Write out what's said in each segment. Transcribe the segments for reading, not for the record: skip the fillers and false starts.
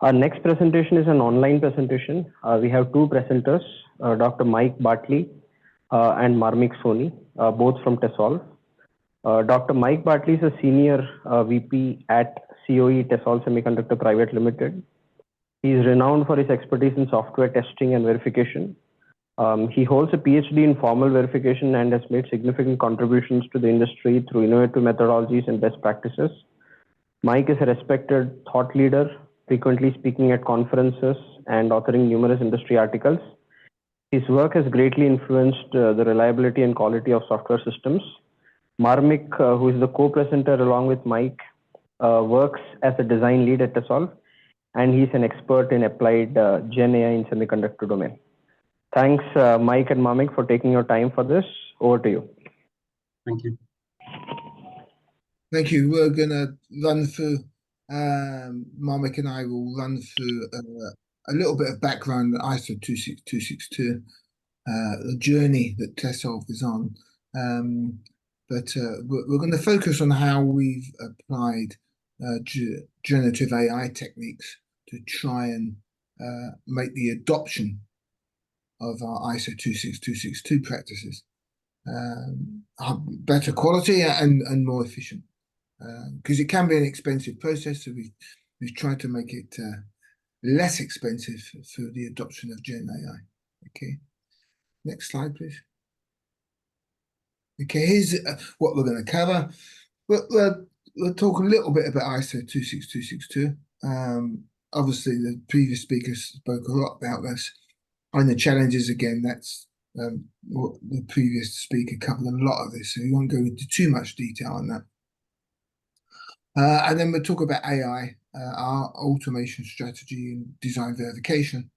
Our next presentation is an online presentation. We have two presenters, Dr. Mike Bartley and Marmik Soni, both from TESOL. Dr. Mike Bartley is a senior VP at COE TESOL Semiconductor Private Limited. He is renowned for his expertise in software testing and verification. He holds a PhD in formal verification and has made significant contributions to the industry through innovative methodologies and best practices. Mike is a respected thought leader, frequently speaking at conferences and authoring numerous industry articles. His work has greatly influenced the reliability and quality of software systems. Marmik, who is the co-presenter along with Mike, works as a design lead at TESOL, and he's an expert in applied GenAI in semiconductor domain. Thanks, Mike and Marmik, for taking your time for this. Over to you. Thank you. Thank you. We're going to run through, Marmik and I will run through a little bit of background on ISO 26262, the journey that TESOL is on. But we're going to focus on how we've applied generative AI techniques to try and make the adoption of our ISO 26262 practices better quality and more efficient. Because it can be an expensive process, so we've tried to make it less expensive through the adoption of GenAI. Okay, next slide, please. Okay, here's what we're going to cover. We'll talk a little bit about ISO 26262. Obviously, the previous speakers spoke a lot about this. And the challenges, again, that's what the previous speaker covered a lot of this, so we won't go into too much detail on that. And then we'll talk about AI, our automation strategy and design verification,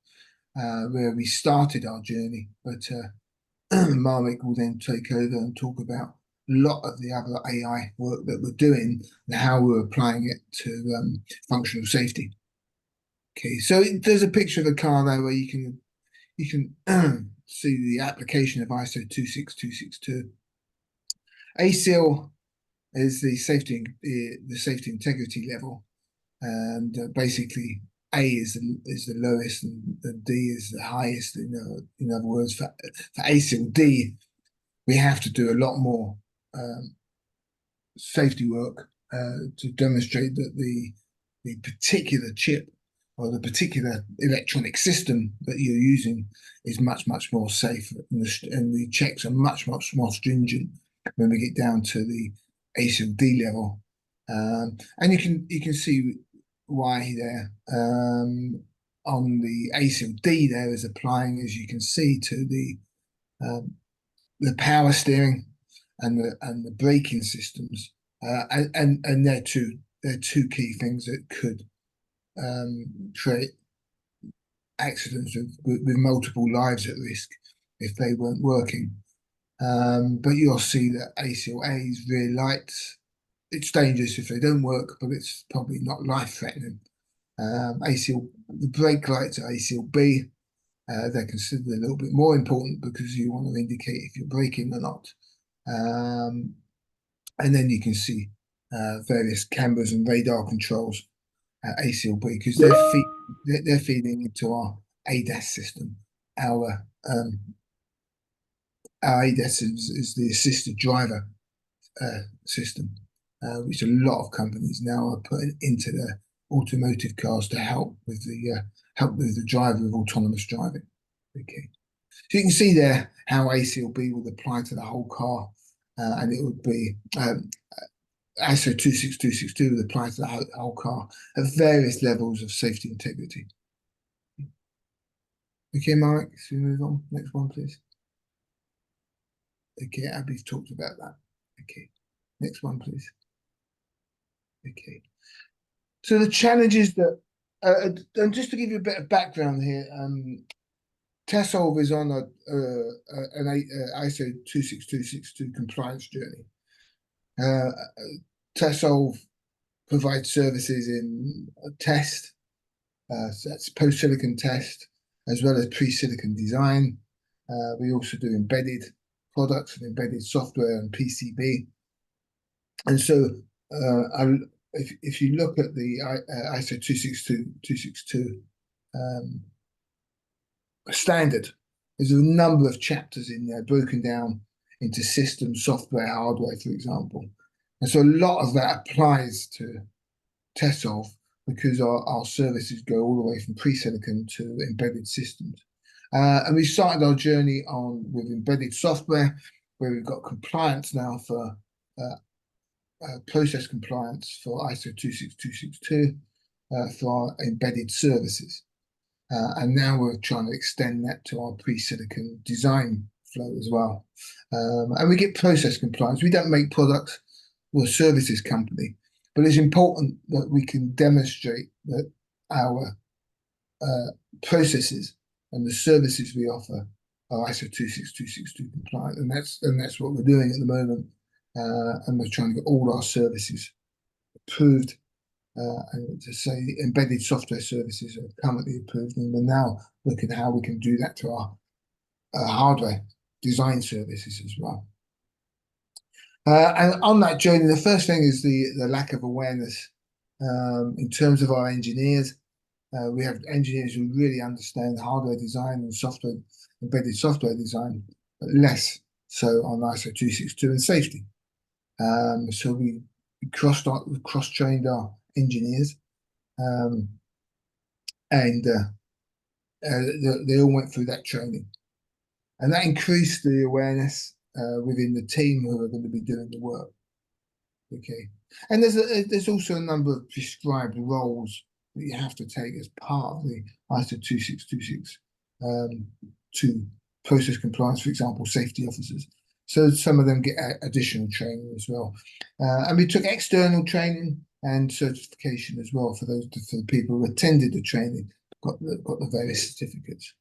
where we started our journey. But Marmik will then take over and talk about a lot of the other AI work that we're doing and how we're applying it to functional safety. Okay, so there's a picture of a car there where you can see the application of ISO 26262. ASIL is the safety integrity level, and basically A is the lowest and D is the highest. In other words, for ASIL D, we have to do a lot more safety work to demonstrate that the particular chip or the particular electronic system that you're using is much more safe, and the checks are much more stringent when we get down to the ASIL D level, and you can see why there on the ASIL D there is applying, as you can see, to the power steering and the braking systems, and they're two key things that could create accidents with multiple lives at risk if they weren't working. But you'll see that ASIL A is rear lights. It's dangerous if they don't work, but it's probably not life-threatening. The brake lights are ASIL B. They're considered a little bit more important because you want to indicate if you're braking or not. And then you can see various cameras and radar controls at ASIL B, because they're feeding into our ADAS system. Our ADAS is the assisted driver system, which a lot of companies now are putting into their automotive cars to help with the driver of autonomous driving. Okay, so you can see there how ASIL B would apply to the whole car, and it would be ISO 26262 would apply to the whole car at various levels of safety integrity. Okay, Mark, so we move on. Next one, please. Okay, Abby's talked about that. Okay, next one, please. Okay, so the challenges that, and just to give you a bit of background here, TESOL is on an ISO 26262 compliance journey. TESOL provides services in test, so that's post-silicon test, as well as pre-silicon design. We also do embedded products and embedded software and PCB. And so if you look at the ISO 262 standard, there's a number of chapters in there broken down into systems, software, hardware, for example. And so a lot of that applies to TESOL because our services go all the way from pre-silicon to embedded systems. And we started our journey with embedded software, where we've got compliance now for process compliance for ISO 26262 for our embedded services. And now we're trying to extend that to our pre-silicon design flow as well. And we get process compliance. We don't make products, we're a services company, but it's important that we can demonstrate that our processes and the services we offer are ISO 26262 compliant, and that's what we're doing at the moment. And we're trying to get all our services approved. And to say embedded software services are currently approved, and we're now looking at how we can do that to our hardware design services as well. And on that journey, the first thing is the lack of awareness in terms of our engineers. We have engineers who really understand hardware design and software, embedded software design, but less so on ISO 262 and safety. So we cross-trained our engineers, and they all went through that training, and that increased the awareness within the team who are going to be doing the work. Okay, and there's also a number of prescribed roles that you have to take as part of the ISO 2626 to process compliance, for example, safety officers. So some of them get additional training as well, and we took external training and certification as well for the people who attended the training, got the various certificates.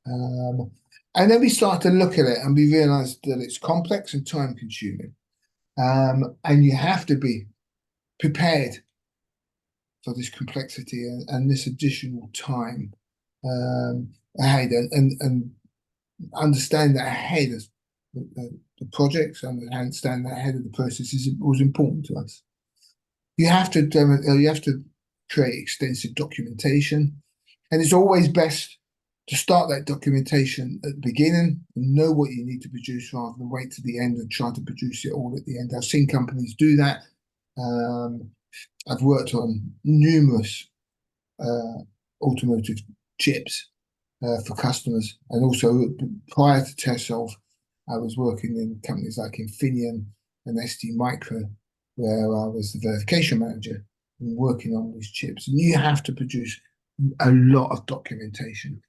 And then we started to look at it, and we realised that it's complex and time-consuming, and you have to be prepared for this complexity and this additional time ahead, and understand that ahead of the projects, and understand that ahead of the processes was important to us. You have to create extensive documentation, and it's always best to start that documentation at the beginning and know what you need to produce rather than wait to the end and try to produce it all at the end. I've seen companies do that. I've worked on numerous automotive chips for customers, and also prior to TESOL, I was working in companies like Infineon and ST Micro, where I was the verification manager and working on these chips. And you have to produce a lot of documentation,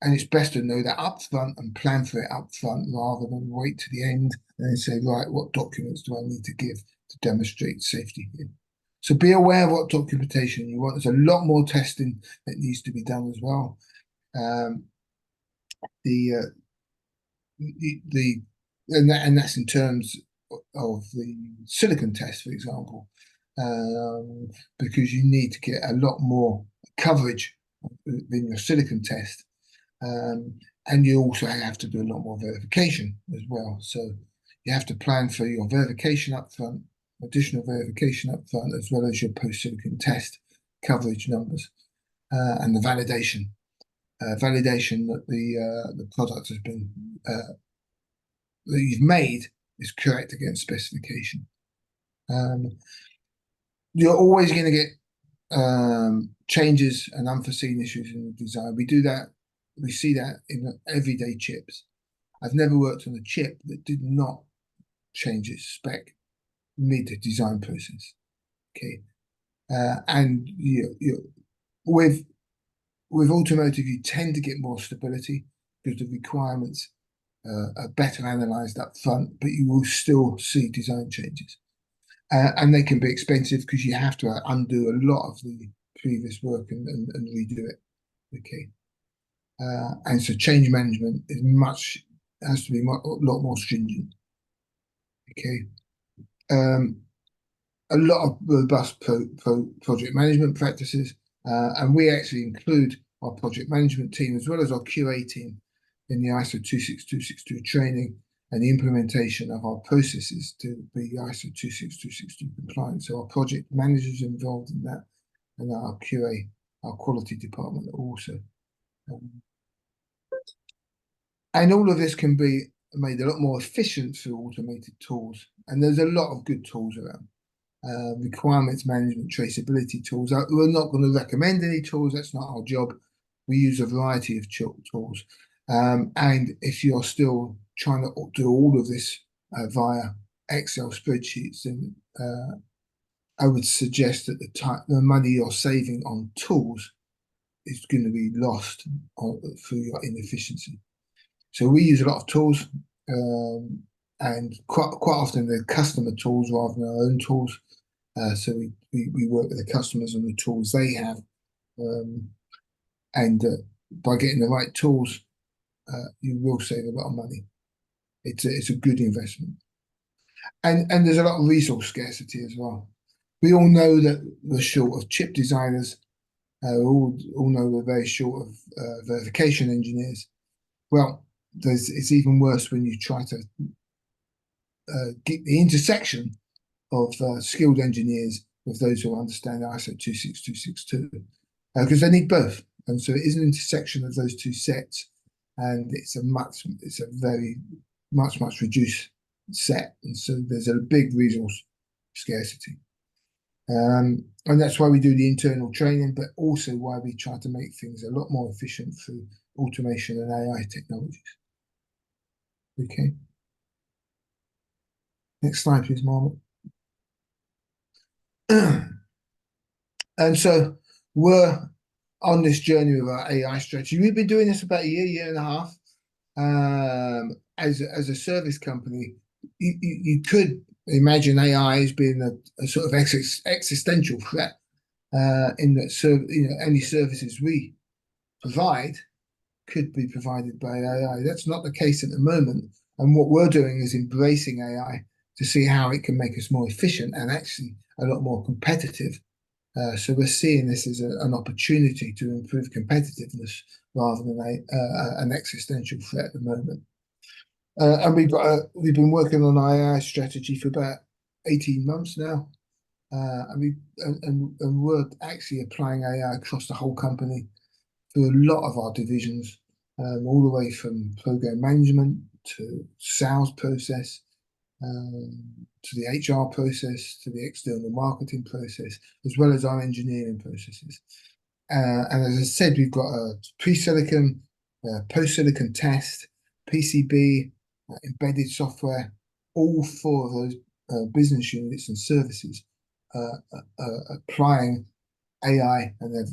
and it's best to know that up front and plan for it up front rather than wait to the end and then say, right, what documents do I need to give to demonstrate safety here? So be aware of what documentation you want. There's a lot more testing that needs to be done as well. And that's in terms of the silicon test, for example, because you need to get a lot more coverage in your silicon test, and you also have to do a lot more verification as well. So you have to plan for your verification up front, additional verification up front, as well as your post-silicon test coverage numbers, and the validation that the product has been that you've made is correct against specification. You're always going to get changes and unforeseen issues in the design. We see that in everyday chips. I've never worked on a chip that did not change its spec mid-design process. Okay, and with automotive, you tend to get more stability because the requirements are better analysed up front, but you will still see design changes, and they can be expensive because you have to undo a lot of the previous work and redo it. Okay, and so change management has to be a lot more stringent. Okay. A lot of robust project management practices, and we actually include our project management team as well as our QA team in the ISO 26262 training, and the implementation of our processes to be ISO 26262 compliant. So our project managers involved in that, and our QA, our quality department also. And all of this can be made a lot more efficient through automated tools. And there's a lot of good tools around. Requirements management, traceability tools. We're not going to recommend any tools. That's not our job. We use a variety of tools. And if you're still trying to do all of this via Excel spreadsheets, then I would suggest that the money you're saving on tools is going to be lost through your inefficiency. So we use a lot of tools, and quite often they're customer tools rather than our own tools. So we work with the customers on the tools they have, and by getting the right tools, you will save a lot of money. It's a good investment, and there's a lot of resource scarcity as well. We all know that we're short of chip designers. We all know we're very short of verification engineers. Well, it's even worse when you try to get the intersection of skilled engineers with those who understand ISO 26262, because they need both. And so it is an intersection of those two sets, and it's a very much reduced set. And so there's a big resource scarcity. And that's why we do the internal training, but also why we try to make things a lot more efficient through automation and AI technologies. Okay. Next slide, please, Marmot. And so we're on this journey with our AI strategy. We've been doing this about a year and a half. As a service company, you could imagine AI as being a sort of existential threat, in that any services we provide could be provided by AI. That's not the case at the moment. And what we're doing is embracing AI to see how it can make us more efficient and actually a lot more competitive. So we're seeing this as an opportunity to improve competitiveness rather than an existential threat at the moment. And we've been working on AI strategy for about 18 months now. And we're actually applying AI across the whole company through a lot of our divisions, all the way from program management to sales process, to the HR process, to the external marketing process, as well as our engineering processes. And as I said, we've got a pre-silicon, post-silicon test, PCB, embedded software, all four of those business units and services applying AI, and then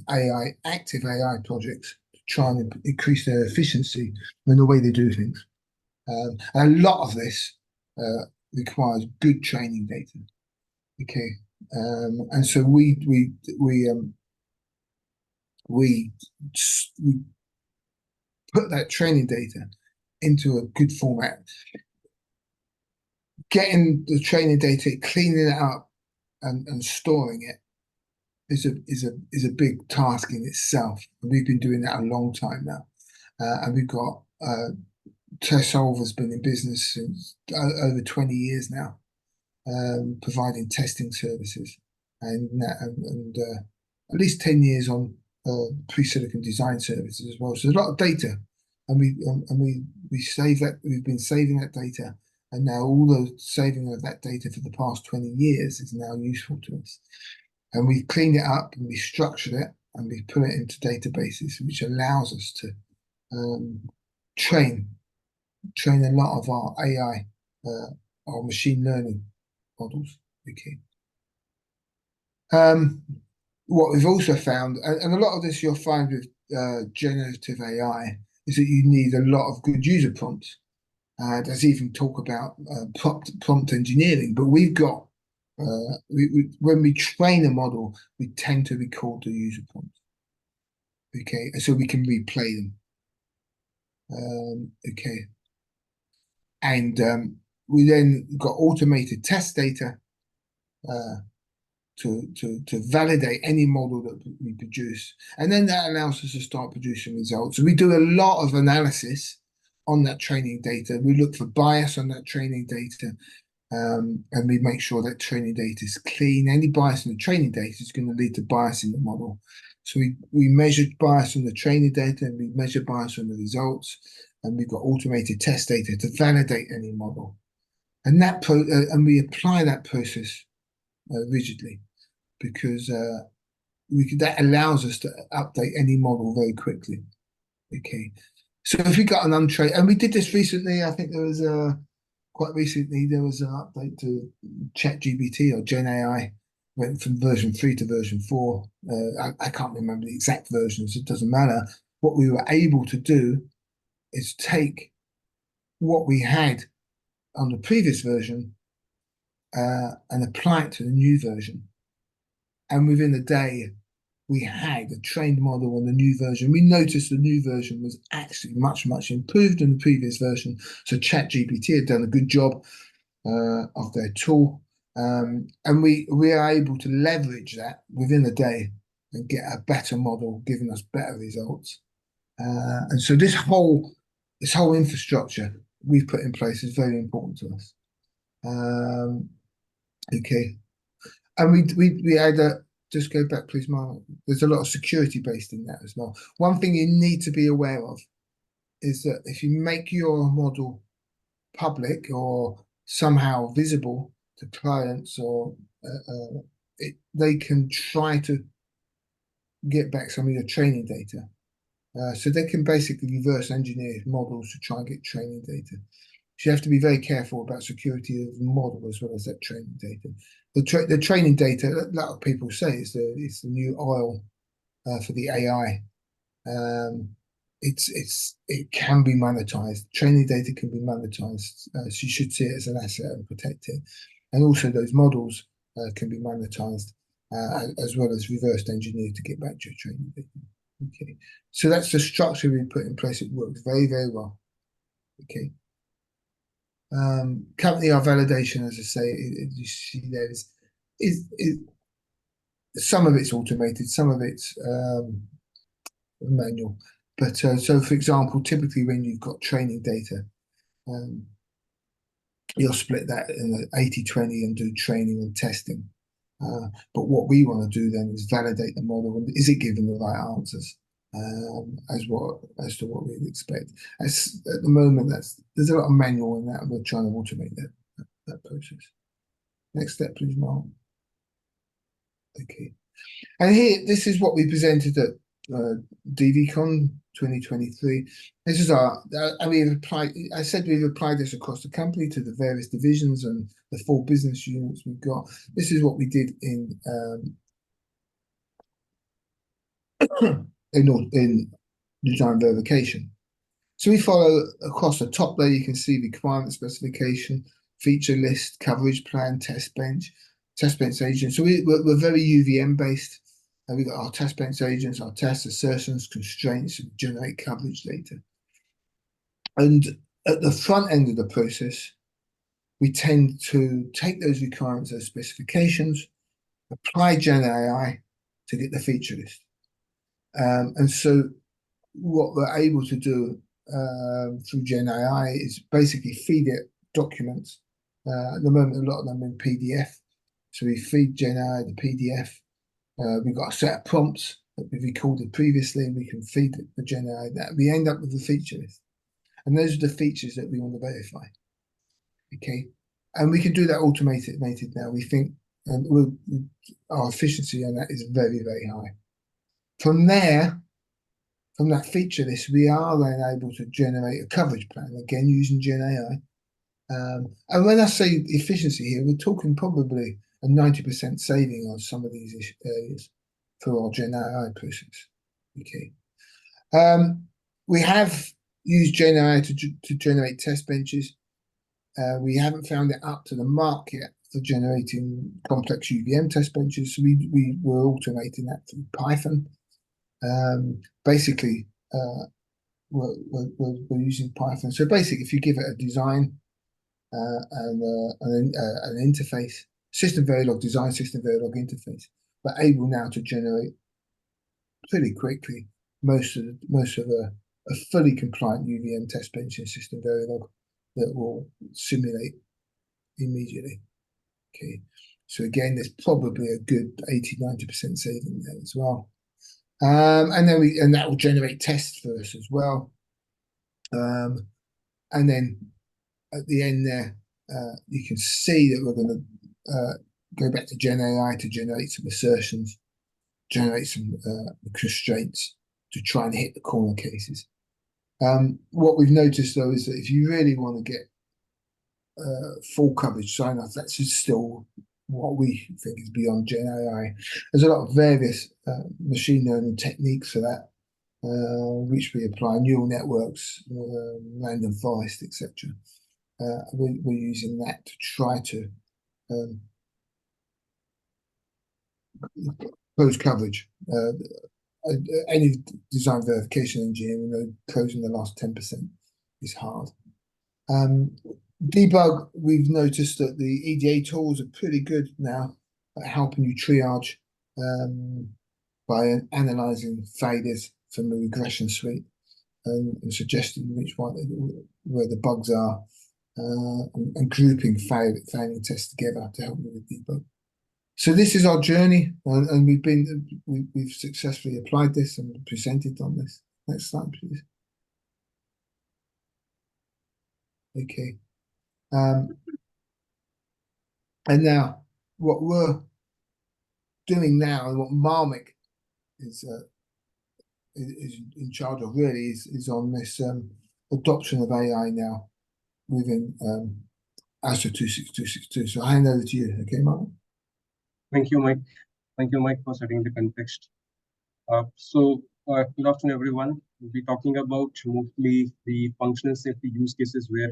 active AI projects to try and increase their efficiency in the way they do things. And a lot of this requires good training data. Okay, and so we put that training data into a good format. Getting the training data, cleaning it up, and storing it is a big task in itself. We've been doing that a long time now, and we've got TestSolve has been in business since over 20 years now, providing testing services, and at least 10 years on pre-silicon design services as well. So there's a lot of data, and we save that. We've been saving that data, and now all the saving of that data for the past 20 years is now useful to us. And we cleaned it up, and we structured it, and we put it into databases, which allows us to train a lot of our AI, our machine learning models. Okay. What we've also found, and a lot of this you'll find with generative AI, is that you need a lot of good user prompts. There's even talk about prompt engineering, but we've got when we train a model, we tend to record the user prompts. Okay, so we can replay them. Okay, and we then got automated test data to validate any model that we produce, and then that allows us to start producing results. So we do a lot of analysis on that training data. We look for bias on that training data, and we make sure that training data is clean. Any bias in the training data is going to lead to bias in the model. So we measured bias on the training data, and we measure bias on the results, and we've got automated test data to validate any model. And we apply that process rigidly, because that allows us to update any model very quickly. Okay, so if we got an untrained, and we did this recently, I think there was quite recently there was an update to ChatGPT or GenAI, went from version 3 to version 4. I can't remember the exact versions, it doesn't matter. What we were able to do is take what we had on the previous version and apply it to the new version. And within a day, we had a trained model on the new version. We noticed the new version was actually much, much improved than the previous version. So ChatGPT had done a good job of their tool. And we are able to leverage that within a day and get a better model, giving us better results. And so this whole infrastructure we've put in place is very important to us. Okay. And we had just go back, please, Mark. There's a lot of security based in that as well. One thing you need to be aware of is that if you make your model public or somehow visible to clients, or they can try to get back some of your training data. So they can basically reverse engineer models to try and get training data. So you have to be very careful about security of the model as well as that training data. The training data, a lot of people say it's the new oil for the AI. It can be monetized. Training data can be monetized, so you should see it as an asset and protect it. And also those models can be monetized as well as reversed engineered to get back to your training data. Okay, so that's the structure we put in place. It works very, very well. Okay. Currently, our validation, as I say, you see there is some of it's automated, some of it's manual. But so, for example, typically when you've got training data, you'll split that in 80-20 and do training and testing. But what we want to do then is validate the model, and is it giving the right answers as to what we'd expect. At the moment, there's a lot of manual in that, and we're trying to automate that process. Next step, please, Mark. Okay, and here, this is what we presented at DVCon 2023. This is and we've applied. I said we've applied this across the company to the various divisions and the 4 business units we've got. This is what we did in design verification. So we follow across the top there. You can see requirement specification, feature list, coverage plan, test bench agents. So we're very UVM based. We've got our test bench agents, our test assertions, constraints, and generate coverage data. And at the front end of the process, we tend to take those requirements, those specifications, apply GenAI to get the feature list. And so what we're able to do through GenAI is basically feed it documents. At the moment, a lot of them in PDF. So we feed GenAI the PDF. We've got a set of prompts that we've recorded previously, and we can feed the GenAI that. We end up with the feature list. And those are the features that we want to verify. Okay. And we can do that automated now. We think our efficiency on that is very, very high. From there, from that feature list, we are then able to generate a coverage plan, again, using GenAI. And when I say efficiency here, we're talking probably a 90% saving on some of these areas for our GenAI process. Okay. We have used GenAI to generate test benches. We haven't found it up to the mark yet for generating complex UVM test benches. So we were automating that through Python. Basically, we're using Python. So basically, if you give it a design and an interface, system Verilog design, system Verilog interface, we're able now to generate pretty quickly most of the a fully compliant UVM test benching system Verilog that will simulate immediately. Okay, so again, there's probably a good 80–90% saving there as well. And that will generate tests for us as well. And then at the end there, you can see that we're going to go back to GenAI to generate some assertions, generate some constraints to try and hit the corner cases. What we've noticed though is that if you really want to get full coverage sign-off, that's still what we think is beyond GenAI. There's a lot of various machine learning techniques for that, which we apply, neural networks, random forest, etc. We're using that to try to close coverage. Any design verification engineer will know closing the last 10% is hard. Debug, we've noticed that the EDA tools are pretty good now at helping you triage by analyzing failures from the regression suite and suggesting where the bugs are and grouping failing tests together to help with debug. So this is our journey, and we've successfully applied this and presented on this. Next slide, please. Okay. And now what we're doing now, and what Marmik is in charge of really is on this adoption of AI now within ASIL 26262. So I hand over to you, okay, Marmik? Thank you, Mike. Thank you, Mike, for setting the context. Good afternoon, everyone. We'll be talking about mostly the functional safety use cases where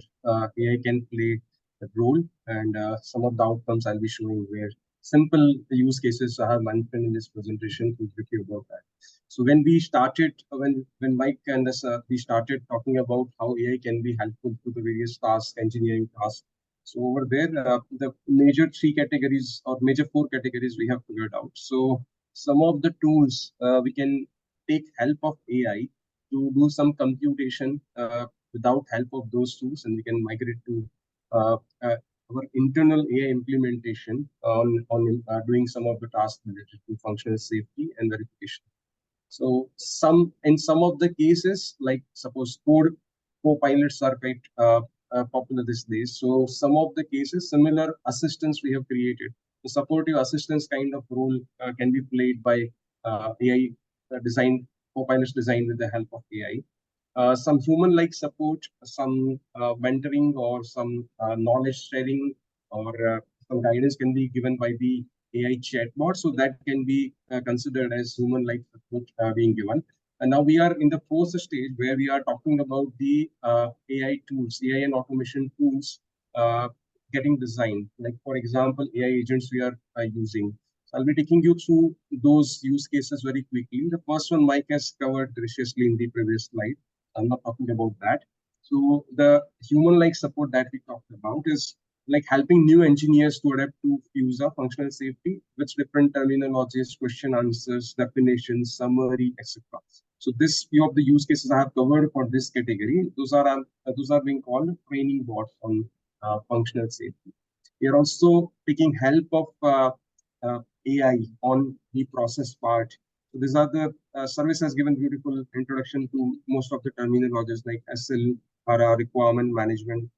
AI can play a role, and some of the outcomes I'll be showing where simple use cases I have mentioned in this presentation to speak about that. So when we started, when Mike and us, we started talking about how AI can be helpful to the various tasks, engineering tasks. So over there, the major three categories or major four categories we have figured out. So some of the tools we can take help of AI to do some computation without help of those tools, and we can migrate to our internal AI implementation on doing some of the tasks related to functional safety and verification. So in some of the cases, like suppose co-pilots are quite popular these days. So some of the cases, similar assistants we have created. The supportive assistance kind of role can be played by AI design, co-pilots designed with the help of AI. Some human-like support, some mentoring or some knowledge sharing or some guidance can be given by the AI chatbot. So that can be considered as human-like support being given. And now we are in the fourth stage where we are talking about the AI tools, AI and automation tools getting designed. Like for example, AI agents we are using. So I'll be taking you through those use cases very quickly. The first one Mike has covered graciously in the previous slide. I'm not talking about that. So the human-like support that we talked about is like helping new engineers to adapt to FUSA, functional safety, with different terminologies, question answers, definitions, summary, etc. So this few of the use cases I have covered for this category. Those are being called training bots on functional safety. We are also taking help of AI on the process part. So these are the service has given beautiful introduction to most of the terminologies like ASIL, HARA, requirement management.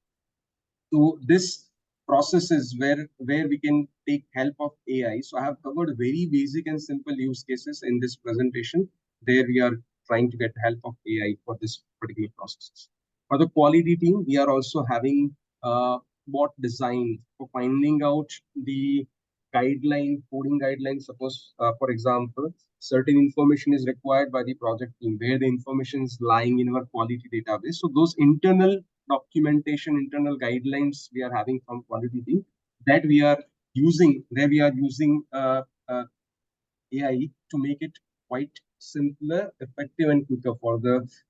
So this process is where we can take help of AI. So I have covered very basic and simple use cases in this presentation. There we are trying to get help of AI for this particular process. For the quality team, we are also having bot design for finding out the coding guidelines. Suppose, for example, certain information is required by the project team where the information is lying in our quality database. So those internal documentation, internal guidelines we are having from quality team that we are using, where we are using AI to make it quite simpler, effective, and quicker for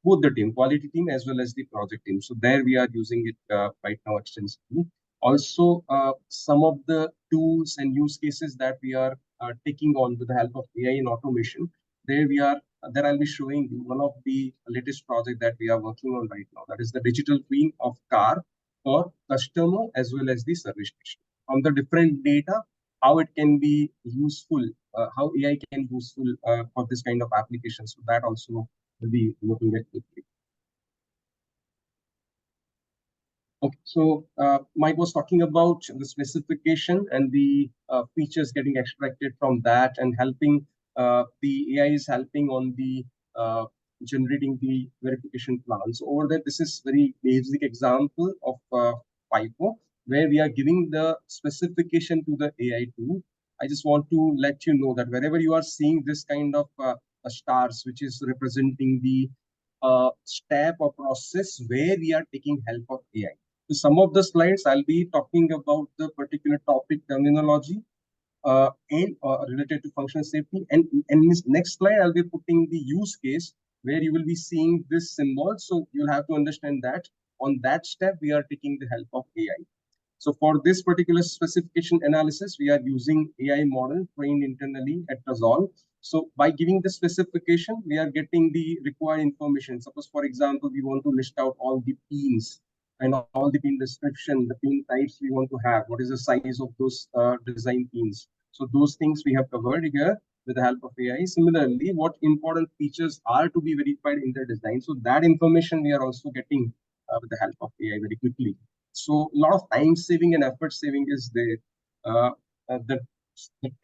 both the team, quality team as well as the project team. So there we are using it right now extensively. Also, some of the tools and use cases that we are taking on with the help of AI and automation, there we are there I'll be showing you one of the latest project that we are working on right now. That is the digital twin of car for customer as well as the service station. From the different data, how it can be useful, how AI can be useful for this kind of application. So that also will be looking at quickly. Okay, so Mike was talking about the specification and the features getting extracted from that and helping the AI is helping on the generating the verification plans. Over there, this is very basic example of FIFO, where we are giving the specification to the AI tool. I just want to let you know that wherever you are seeing this kind of stars, which is representing the step or process where we are taking help of AI. So some of the slides I'll be talking about the particular topic terminology and related to functional safety. And in this next slide, I'll be putting the use case where you will be seeing this symbol. So you'll have to understand that on that step, we are taking the help of AI. So for this particular specification analysis, we are using AI model trained internally at Resolve. So by giving the specification, we are getting the required information. Suppose, for example, we want to list out all the pins and all the pin description, the pin types we want to have, what is the size of those design pins. So those things we have covered here with the help of AI. Similarly, what important features are to be verified in the design. So that information we are also getting with the help of AI very quickly. So a lot of time saving and effort saving is there. The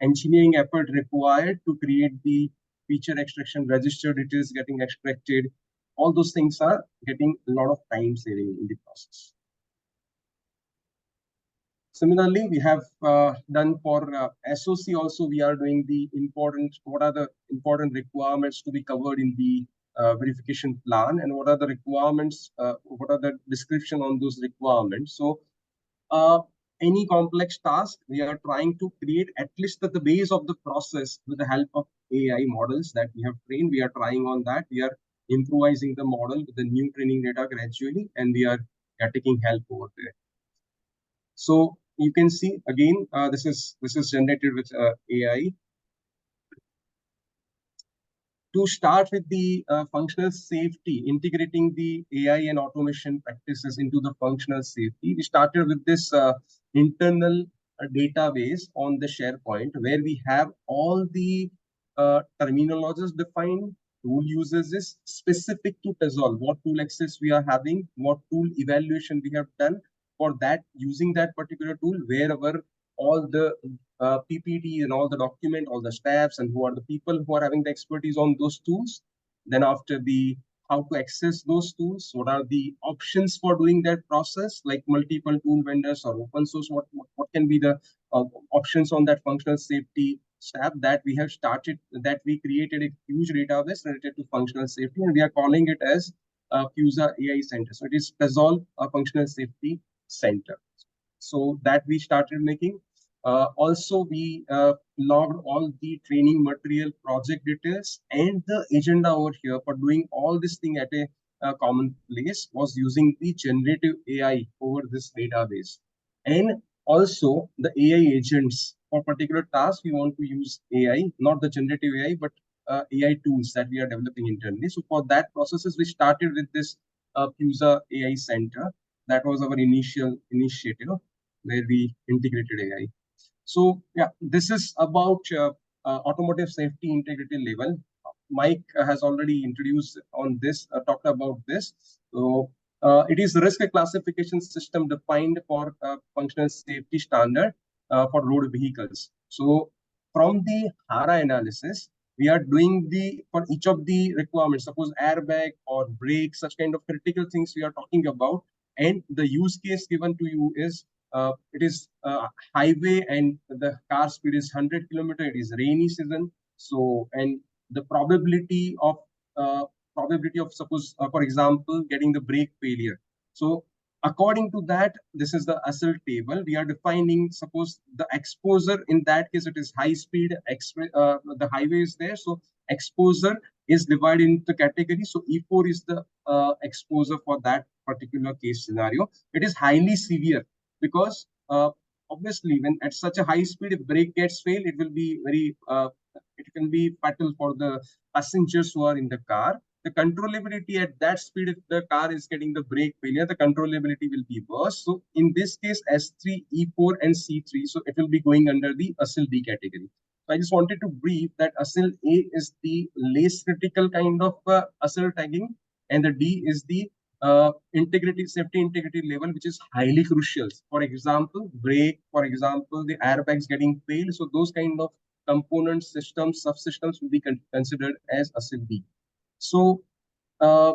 engineering effort required to create the feature extraction register details getting extracted, all those things are getting a lot of time saving in the process. Similarly, we have done for SOC also, we are doing the important, what are the important requirements to be covered in the verification plan, and what are the requirements, what are the description on those requirements. So any complex task, we are trying to create at least at the base of the process with the help of AI models that we have trained. We are trying on that. We are improvising the model with the new training data gradually, and we are taking help over there. So you can see again, this is generated with AI. To start with the functional safety, integrating the AI and automation practices into the functional safety, we started with this internal database on the SharePoint, where we have all the terminologies defined, tool uses specific to TESOL, what tool access we are having, what tool evaluation we have done for that, using that particular tool, wherever all the PPT and all the document, all the steps, and who are the people who are having the expertise on those tools. Then after the how to access those tools, what are the options for doing that process, like multiple tool vendors or open source, what can be the options on that functional safety tab that we have started, that we created a huge database related to functional safety, and we are calling it as FUSA AI Center. So it is Resolve Functional Safety Center. So that we started making. Also, we logged all the training material, project details, and the agenda over here for doing all this thing at a common place was using the generative AI over this database. And also the AI agents for particular tasks, we want to use AI, not the generative AI, but AI tools that we are developing internally. So for that processes, we started with this FUSA AI Center. That was our initial initiative where we integrated AI. So yeah, this is about automotive safety integrity level. Mike has already introduced on this, talked about this. So it is risk classification system defined for functional safety standard for road vehicles. So from the HARA analysis, we are doing for each of the requirements, suppose airbag or brake, such kind of critical things we are talking about. And the use case given to you is it is highway and the car speed is 100 kilometer. It is rainy season. So, and the probability of suppose, for example, getting the brake failure. So according to that, this is the ASIL table. We are defining, suppose the exposure, in that case, it is high speed, the highway is there. So exposure is divided into categories. So E4 is the exposure for that particular case scenario. It is highly severe, because obviously when at such a high speed, if brake gets failed, it will be very it can be fatal for the passengers who are in the car. The controllability at that speed, if the car is getting the brake failure, the controllability will be worse. So in this case, S3, E4, and C3, so it will be going under the ASIL D category. So I just wanted to brief that ASIL A is the less critical kind of ASIL tagging, and the D is the safety integrity level, which is highly crucial. For example, brake, for example, the airbags getting failed. So those kind of component systems, subsystems will be considered as ASIL D. So uh,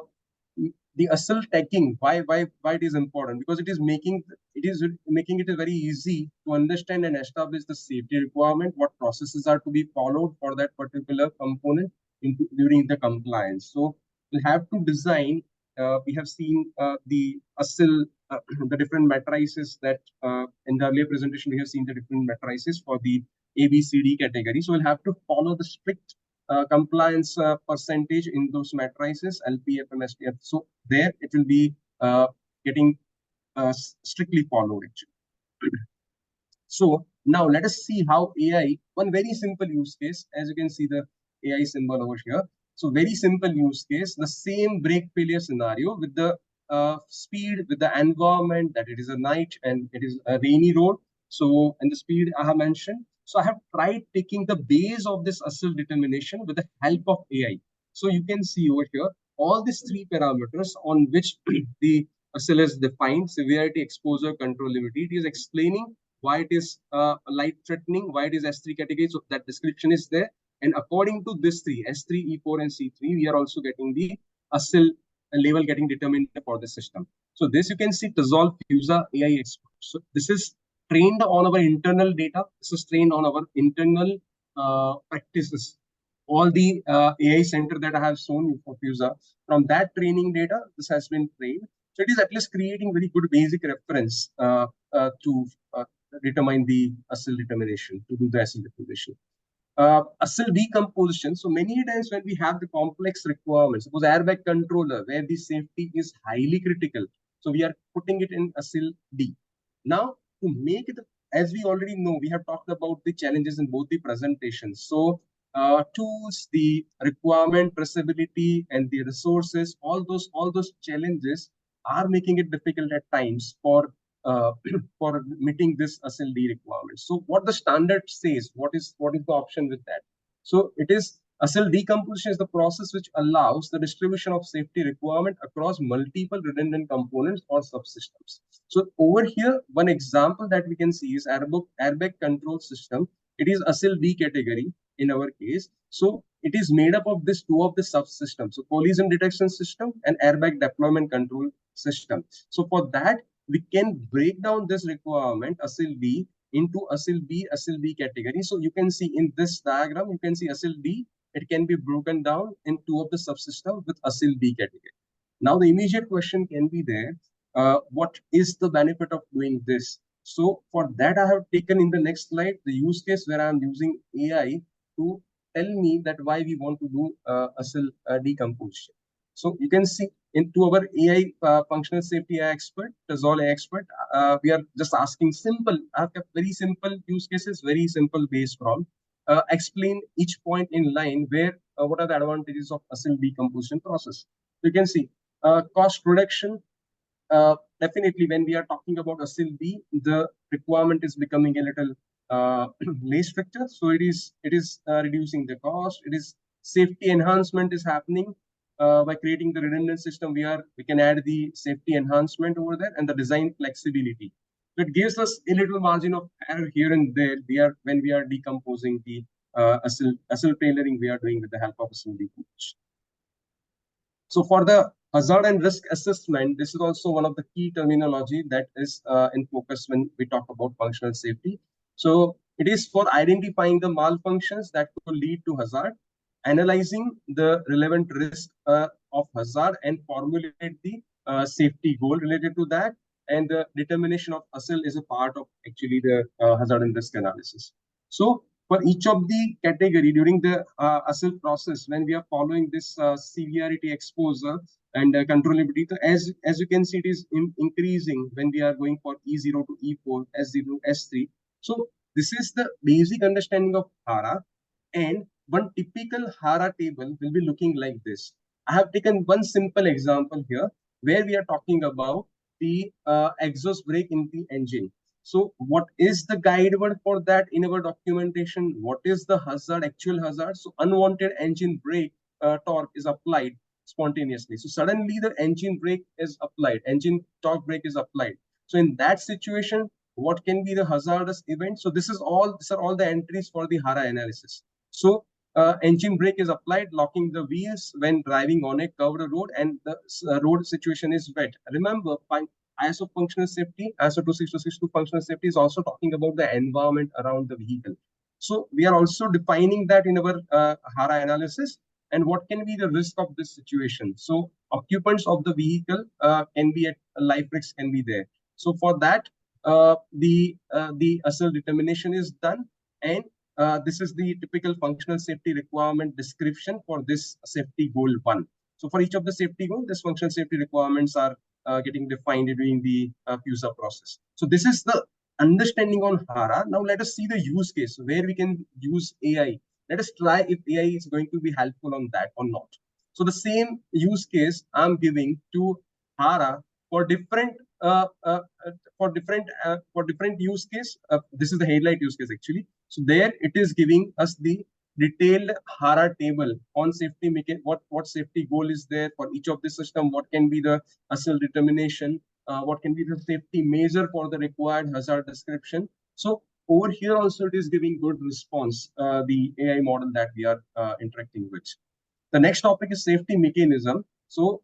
the ASIL tagging, why it is important? Because it is making it very easy to understand and establish the safety requirement, what processes are to be followed for that particular component during the compliance. So we have to design. We have seen the ASIL, the different matrices that in the earlier presentation we have seen the different matrices for the ABCD category. So we'll have to follow the strict compliance percentage in those matrices, LPF and SPF. So there it will be getting strictly followed actually. So now let us see how AI, one very simple use case, as you can see the AI symbol over here. So very simple use case, the same brake failure scenario with the speed, with the environment that it is a night and it is a rainy road. So, and the speed I have mentioned. So I have tried taking the base of this ASIL determination with the help of AI. So you can see over here, all these three parameters on which the ASIL is defined: severity, exposure, controllability. It is explaining why it is light threatening, why it is S3 category. So that description is there. And according to this three, S3, E4, and C3, we are also getting the ASIL level getting determined for the system. So this you can see TESOL FUSA AI expert. So this is trained on our internal data. This is trained on our internal practices. All the AI center that I have shown you for FUSA, from that training data, this has been trained. So it is at least creating very good basic reference to determine the ASIL determination, to do the ASIL determination. ASIL decomposition. So many times when we have the complex requirements, suppose airbag controller, where the safety is highly critical, so we are putting it in ASIL D. Now, to make it, as we already know, we have talked about the challenges in both the presentations. So tools, the requirement, traceability, and the resources, all those challenges are making it difficult at times for for meeting this ASIL D requirement. So what the standard says, what is the option with that? So it is ASIL decomposition is the process which allows the distribution of safety requirement across multiple redundant components or subsystems. So over here, one example that we can see is airbag control system. It is ASIL D category in our case. So it is made up of this two of the subsystems. So collision detection system and airbag deployment control system. So for that, we can break down this requirement ASIL D into ASIL B, ASIL B category. So you can see in this diagram, you can see ASIL D, it can be broken down in two of the subsystems with ASIL B category. Now the immediate question can be there, what is the benefit of doing this? So for that, I have taken in the next slide, the use case where I'm using AI to tell me that why we want to do ASIL decomposition. So you can see into our AI functional safety AI expert, TESOL AI expert, we are just asking simple, I have kept very simple use cases, very simple base prompt. Explain each point in line where what are the advantages of ASIL decomposition process. You can see cost reduction. Definitely, when we are talking about ASIL B, the requirement is becoming a little less stricter. So it is reducing the cost. It is safety enhancement is happening by creating the redundant system. We can add the safety enhancement over there and the design flexibility. So it gives us a little margin of error here and there. When we are decomposing the ASIL tailoring, we are doing with the help of ASIL decomposition. So for the hazard and risk assessment, this is also one of the key terminology that is in focus when we talk about functional safety. So it is for identifying the malfunctions that could lead to hazard, analyzing the relevant risk of hazard and formulate the safety goal related to that. And the determination of ASIL is a part of actually the hazard and risk analysis. So for each of the category during the ASIL process, when we are following this severity, exposure, and controllability, so as you can see, it is increasing when we are going for E0 to E4, S0 to S3. So this is the basic understanding of HARA. And one typical HARA table will be looking like this. I have taken one simple example here where we are talking about the exhaust brake in the engine. So what is the guide word for that in our documentation? What is the hazard, actual hazard? So unwanted engine brake torque is applied spontaneously. So suddenly the engine brake is applied, engine torque brake is applied. So in that situation, what can be the hazardous event? So these are all the entries for the HARA analysis. So engine brake is applied, locking the wheels when driving on a covered road, and the road situation is wet. Remember, ISO functional safety, ISO 26262 functional safety is also talking about the environment around the vehicle. So we are also defining that in our HARA analysis, and what can be the risk of this situation. So occupants of the vehicle can be at life risks can be there. So for that, the ASIL determination is done, and this is the typical functional safety requirement description for this safety goal 1. So for each of the safety goals, this functional safety requirements are getting defined during the FUSA process. So this is the understanding on HARA. Now let us see the use case where we can use AI. Let us try if AI is going to be helpful on that or not. So the same use case I'm giving to HARA for different use case. This is the headlight use case actually. So there it is giving us the detailed HARA table on safety what safety goal is there for each of the system, what can be the ASIL determination, what can be the safety measure for the required hazard description. So over here also it is giving good response, the AI model that we are interacting with. The next topic is safety mechanism. So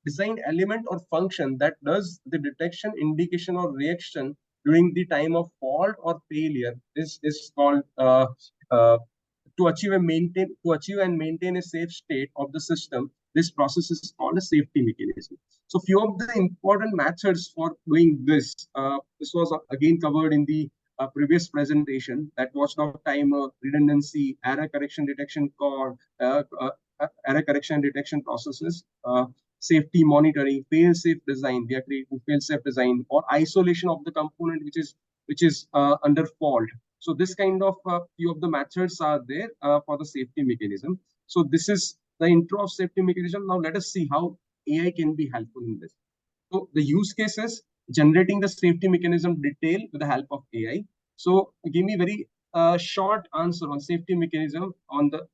design element or function that does the detection, indication, or reaction during the time of fault or failure is called to achieve and maintain a safe state of the system. This process is called a safety mechanism. So few of the important methods for doing this. This was again covered in the previous presentation. That watchdog timer, redundancy, error correction detection core, error correction detection processes, safety monitoring, fail-safe design. We are creating fail-safe design or isolation of the component which is under fault. So this kind of few of the methods are there for the safety mechanism. So this is the intro of safety mechanism. Now let us see how AI can be helpful in this. So the use cases, generating the safety mechanism detail with the help of AI. So give me very short answer on safety mechanism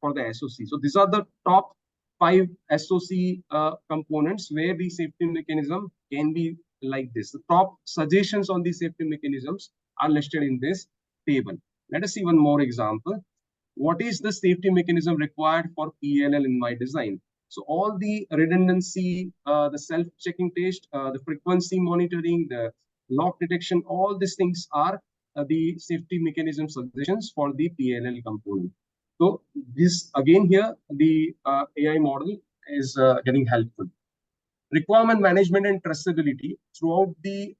for the SOC. So these are the top 5 SOC components where the safety mechanism can be like this. The top suggestions on the safety mechanisms are listed in this table. Let us see one more example. What is the safety mechanism required for PLL in my design? So all the redundancy, the self-checking test, the frequency monitoring, the lock detection, all these things are the safety mechanism suggestions for the PLL component. So this again here, the AI model is getting helpful. Requirement management and traceability throughout the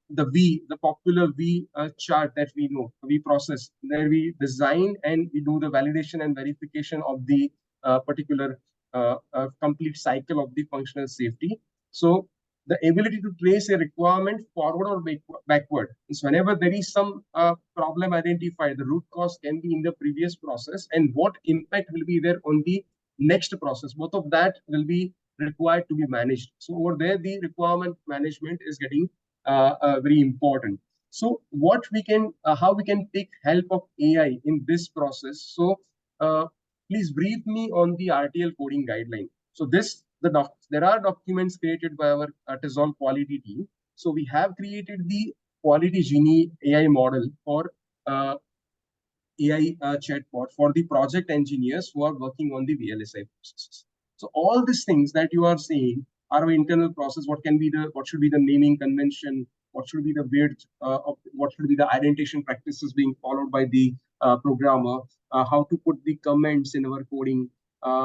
popular V chart that we know, we process, where we design and we do the validation and verification of the particular complete cycle of the functional safety. So the ability to trace a requirement forward or backward is whenever there is some problem identified, the root cause can be in the previous process and what impact will be there on the next process. Both of that will be required to be managed. So over there, the requirement management is getting very important. So what we can, how we can take help of AI in this process. So please brief me on the RTL coding guideline. So there are documents created by our TESOL quality team. So we have created the quality Genie AI model for AI chatbot for the project engineers who are working on the VLSI processes. So all these things that you are seeing are our internal process. What should be the naming convention? What should be the what should be the identification practices being followed by the programmer? How to put the comments in our coding,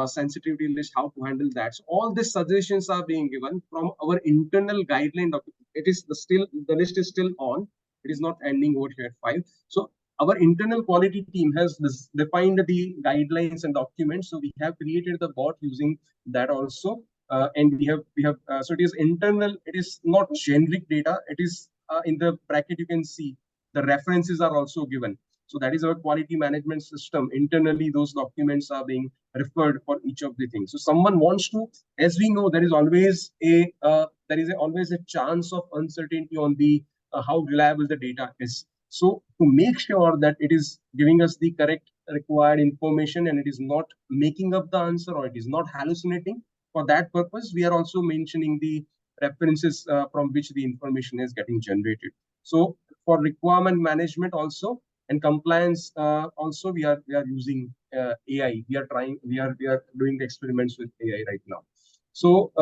sensitivity list, how to handle that. So all these suggestions are being given from our internal guideline document. The list is still on. It is not ending over here at 5. So our internal quality team has defined the guidelines and documents. So we have created the bot using that also. And we have so it is internal, it is not generic data. It is in the bracket you can see the references are also given. So that is our quality management system. Internally, those documents are being referred for each of the things. So someone wants to, as we know, there is always always a chance of uncertainty on the how reliable the data is. So to make sure that it is giving us the correct required information and it is not making up the answer or it is not hallucinating, for that purpose, we are also mentioning the references from which the information is getting generated. So for requirement management also and compliance also, we are using AI. We are doing the experiments with AI right now. So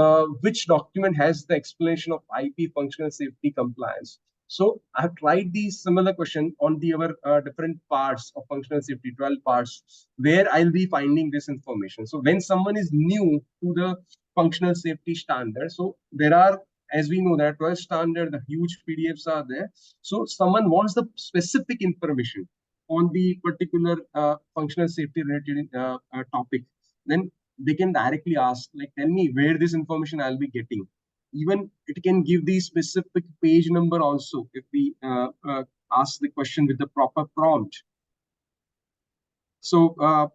which document has the explanation of IP functional safety compliance? So I've tried the similar question on the other different parts of functional safety, 12 parts, where I'll be finding this information. So when someone is new to the functional safety standard, so there are, as we know, there are 12 standard, the huge PDFs are there. So someone wants the specific information on the particular functional safety related topic, then they can directly ask, like, tell me where this information I'll be getting. Even it can give the specific page number also if we ask the question with the proper prompt. So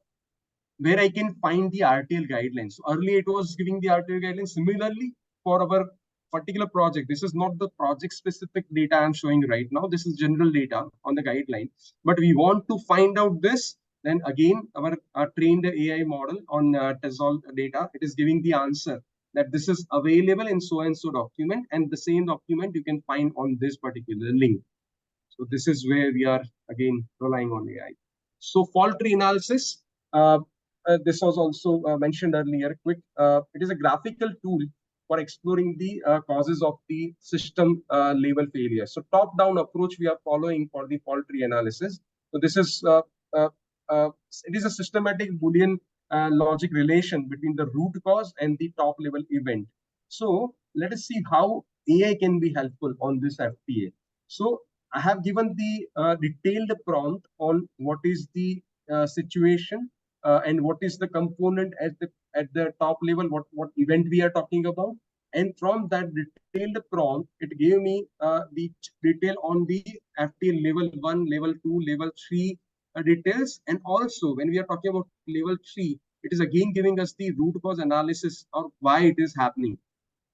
where I can find the RTL guidelines. So earlier it was giving the RTL guidelines. Similarly, for our particular project, this is not the project specific data I'm showing right now. This is general data on the guideline. But we want to find out this. Then again, our trained AI model on TESOL data, it is giving the answer that this is available in so and so document, and the same document you can find on this particular link. So this is where we are again relying on AI. So fault tree analysis, this was also mentioned earlier. It is a graphical tool for exploring the causes of the system level failure. So top-down approach we are following for the fault tree analysis. So this is uh, it is a systematic Boolean logic relation between the root cause and the top level event. So let us see how AI can be helpful on this FTA. So I have given the detailed prompt on what is the situation and what is the component at the top level, what event we are talking about. And from that detailed prompt, it gave me the detail on the FTA level 1, level 2, level 3 details. And also, when we are talking about level 3, it is again giving us the root cause analysis of why it is happening.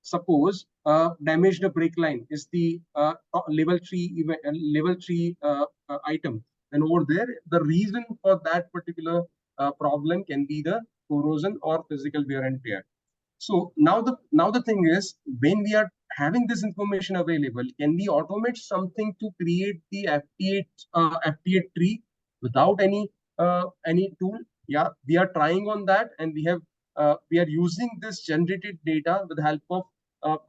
Suppose damaged brake line is the level 3 item, and over there the reason for that particular problem can be the corrosion or physical wear and tear. So now the thing is, when we are having this information available, can we automate something to create the FTA tree without any tool? Yeah, we are trying on that, and we are using this generated data with the help of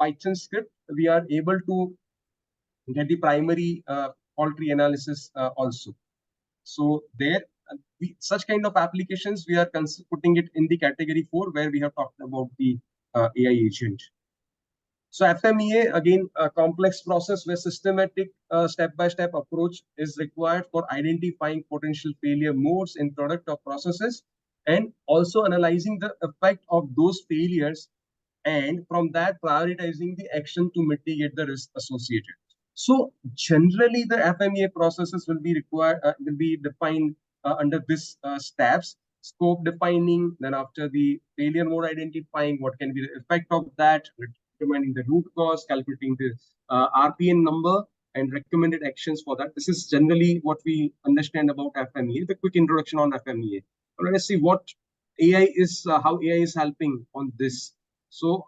Python script. We are able to get the primary fault tree analysis also. So there, such kind of applications, we are putting it in the category 4, where we have talked about the AI agent. So FMEA, again, a complex process where systematic step-by-step approach is required for identifying potential failure modes in product or processes, and also analyzing the effect of those failures, and from that prioritizing the action to mitigate the risk associated. So generally, the FMEA processes will be defined under this steps: scope defining, then after the failure mode identifying, what can be the effect of that, determining the root cause, calculating the RPN number, and recommended actions for that. This is generally what we understand about FMEA. The quick introduction on FMEA. Let us see what AI is, how AI is helping on this. So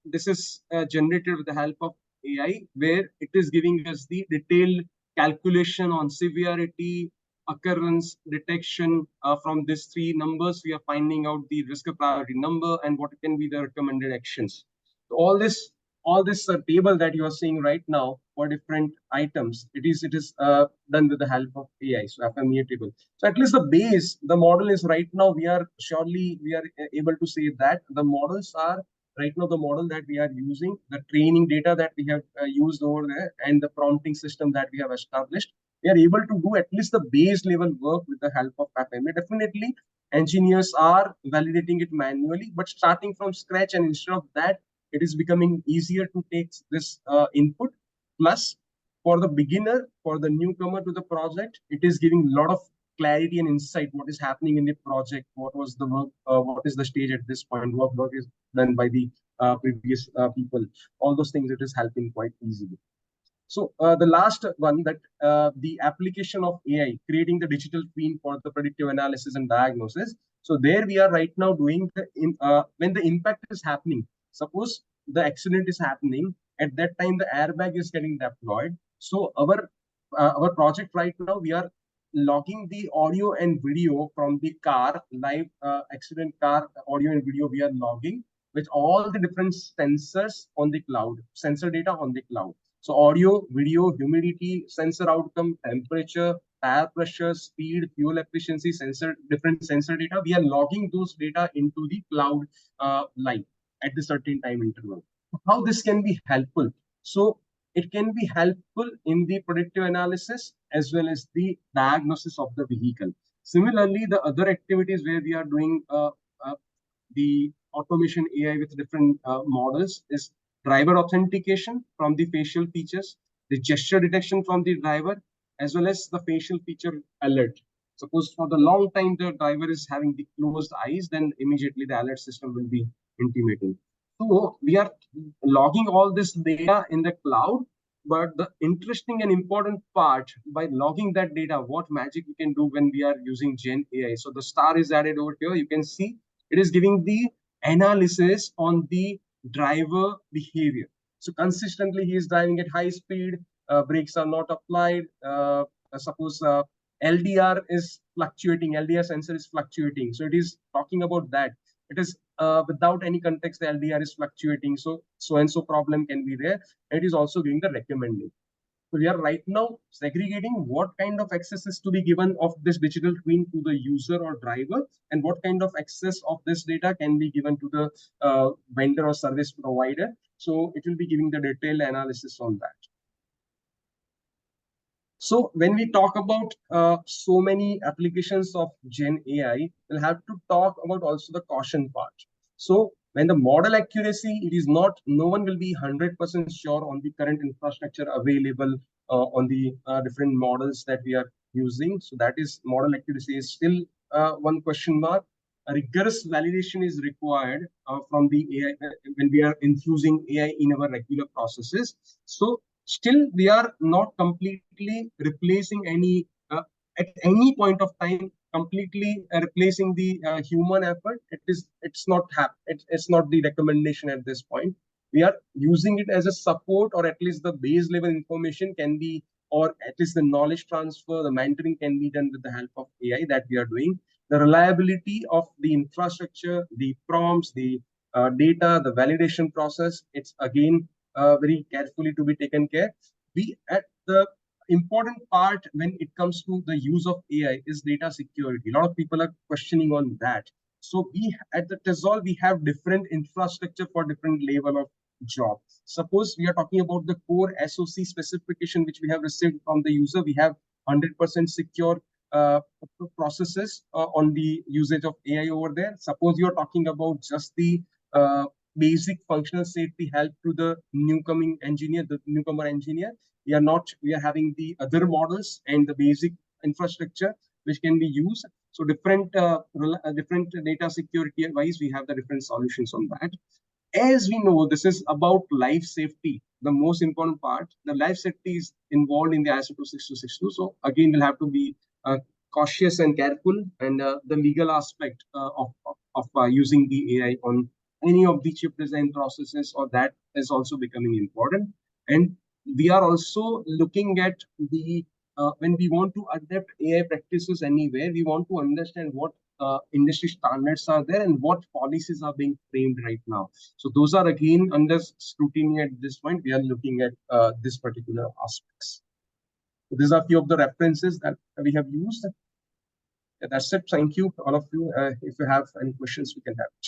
this is generated with the help of AI, where it is giving us the detailed calculation on severity, occurrence, detection. From these three numbers, we are finding out the risk priority number and what can be the recommended actions. So all this table that you are seeing right now for different items, it is done with the help of AI. So FMEA table. So at least the base, the model is right now. We are able to say that the models are right now, the model that we are using, the training data that we have used over there, and the prompting system that we have established, we are able to do at least the base level work with the help of FMEA. Definitely, engineers are validating it manually, but starting from scratch, and instead of that, it is becoming easier to take this input. Plus, for the beginner, for the newcomer to the project, it is giving a lot of clarity and insight. What is happening in the project? What was the work? What is the stage at this point? What work is done by the previous people? All those things, it is helping quite easily. So the last one, that the application of AI, creating the digital twin for the predictive analysis and diagnosis. So there we are right now doing when the impact is happening. Suppose the accident is happening, at that time the airbag is getting deployed. So our project right now, we are logging the audio and video from the car, live accident car audio and video we are logging with all the different sensors on the cloud, sensor data on the cloud. So audio, video, humidity, sensor outcome, temperature, tire pressure, speed, fuel efficiency, different sensor data. We are logging those data into the cloud live at the certain time interval. How this can be helpful? So it can be helpful in the predictive analysis as well as the diagnosis of the vehicle. Similarly, the other activities where we are doing the automation AI with different models is driver authentication from the facial features, the gesture detection from the driver, as well as the facial feature alert. Suppose for the long time the driver is having the closed eyes, then immediately the alert system will be intimating. So we are logging all this data in the cloud, but the interesting and important part, by logging that data, what magic we can do when we are using Gen AI. So the star is added over here. You can see it is giving the analysis on the driver behavior. So consistently he is driving at high speed, brakes are not applied. Suppose LDR is fluctuating, LDR sensor is fluctuating. So it is talking about that. It is without any context, the LDR is fluctuating. So and so problem can be there. It is also giving the recommendation. So we are right now segregating what kind of access is to be given of this digital twin to the user or driver, and what kind of access of this data can be given to the vendor or service provider. So it will be giving the detailed analysis on that. So when we talk about so many applications of Gen AI, we'll have to talk about also the caution part. So when the model accuracy, it is not, no one will be 100% sure on the current infrastructure available on the different models that we are using. So that is, model accuracy is still one question mark. A rigorous validation is required from the AI when we are infusing AI in our regular processes. So still we are not completely replacing any at any point of time completely replacing the human effort. It's not the recommendation at this point. We are using it as a support, or at least the base level information can be, or at least the knowledge transfer, the mentoring can be done with the help of AI that we are doing. The reliability of the infrastructure, the prompts, the data, the validation process, it's again very carefully to be taken care. We at the important part when it comes to the use of AI is data security. A lot of people are questioning on that. So we at the TESOL, we have different infrastructure for different level of job. Suppose we are talking about the core SOC specification which we have received from the user. We have 100% secure processes on the usage of AI over there. Suppose you are talking about just the basic functional safety help to the newcomer engineer. We are having the other models and the basic infrastructure which can be used. So different data security wise, we have the different solutions on that. As we know, this is about life safety. The most important part, the life safety is involved in the ISO 26262. So again, we'll have to be cautious and careful, and the legal aspect of using the AI on any of the chip design processes, or that is also becoming important. And we are also looking at the when we want to adapt AI practices anywhere, we want to understand what industry standards are there and what policies are being framed right now. So those are again under scrutiny at this point. We are looking at this particular aspects. So these are a few of the references that we have used. That's it. Thank you, all of you. If you have any questions, we can have it.